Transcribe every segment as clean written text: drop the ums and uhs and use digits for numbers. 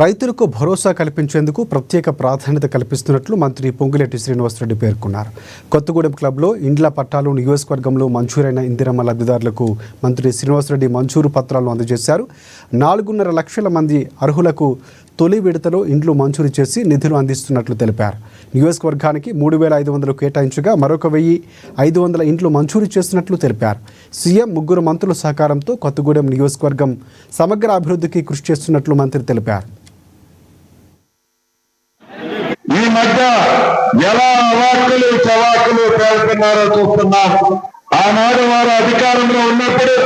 రైతులకు భరోసా కల్పించేందుకు ప్రత్యేక ప్రాధాన్యత కల్పిస్తున్నట్లు మంత్రి పొంగులేటి శ్రీనివాసరెడ్డి పేర్కొన్నారు. కొత్తగూడెం క్లబ్లో ఇండ్ల పట్టాలు నియోజకవర్గంలో మంజూరైన ఇందిరమ్మ లబ్ధిదారులకు మంత్రి శ్రీనివాసరెడ్డి మంజూరు పత్రాలను అందజేశారు. 4.5 లక్షల మంది అర్హులకు తొలి విడతలో ఇండ్లు మంజూరు చేసి నిధులు అందిస్తున్నట్లు తెలిపారు. నియోజకవర్గానికి 3,500 కేటాయించగా మరొక 1,500 ఇండ్లు మంజూరు చేస్తున్నట్లు తెలిపారు. సీఎం 3 మంత్రుల సహకారంతో కొత్తగూడెం నియోజకవర్గం సమగ్ర అభివృద్ధికి కృషి చేస్తున్నట్లు మంత్రి తెలిపారు. ఈ మధ్య ఎలా అవాక్కులు చవాకులు పేర్కొన్నారో చూస్తున్నాం. ఆనాడు వారు అధికారంలో ఉన్నప్పుడు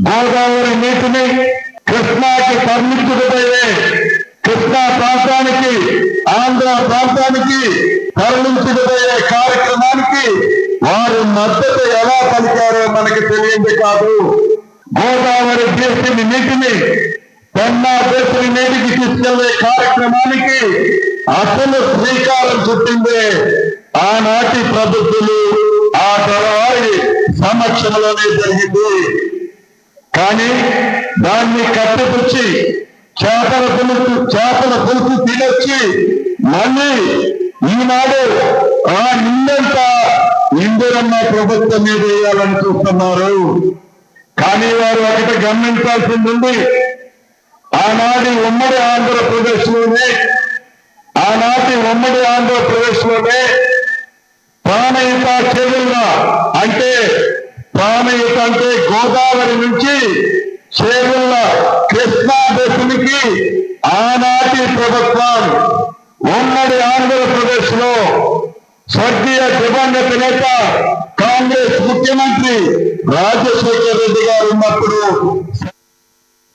గోదావరి నీటిని కృష్ణాకి తరలించుకుపోయే, కృష్ణా ప్రాంతానికి ఆంధ్ర ప్రాంతానికి తరలించుకుపోయే కార్యక్రమానికి వారు మద్దతు ఎలా పలికారో మనకి తెలియంది కాదు. గోదావరి దేశని నీటిని పెన్నా దేశని నీటికి తీసుకెళ్లే కార్యక్రమానికి అసలు శ్రీకారం చుట్టిందే ఆనాటి ప్రభుత్వాలు, ఆ తరవారి సమక్షంలోనే జరిగింది. కానీ దాన్ని కట్టుపుచ్చి చేపల పులుసు తినొచ్చి మళ్ళీ ఈనాడు ఆ నిందంతా ఇందిరమ్మ ప్రభుత్వం మీద వేయాలని చూస్తున్నారు. కానీ వారు ఒకటి గమనించాల్సింది ఉంది. ఆనాటి ఉమ్మడి ఆంధ్రప్రదేశ్లోనే ప్రాణహిత చెరువుల అంటే ప్రాణహిత అంటే గోదావరి నుంచి చెరువుల కృష్ణా దేశానికి ఆనాటి ప్రభుత్వం ఉమ్మడి ఆంధ్రప్రదేశ్ లో స్వర్గీయ దివంగత నేత కాంగ్రెస్ ముఖ్యమంత్రి రాజశేఖర రెడ్డి గారు ఉన్నప్పుడు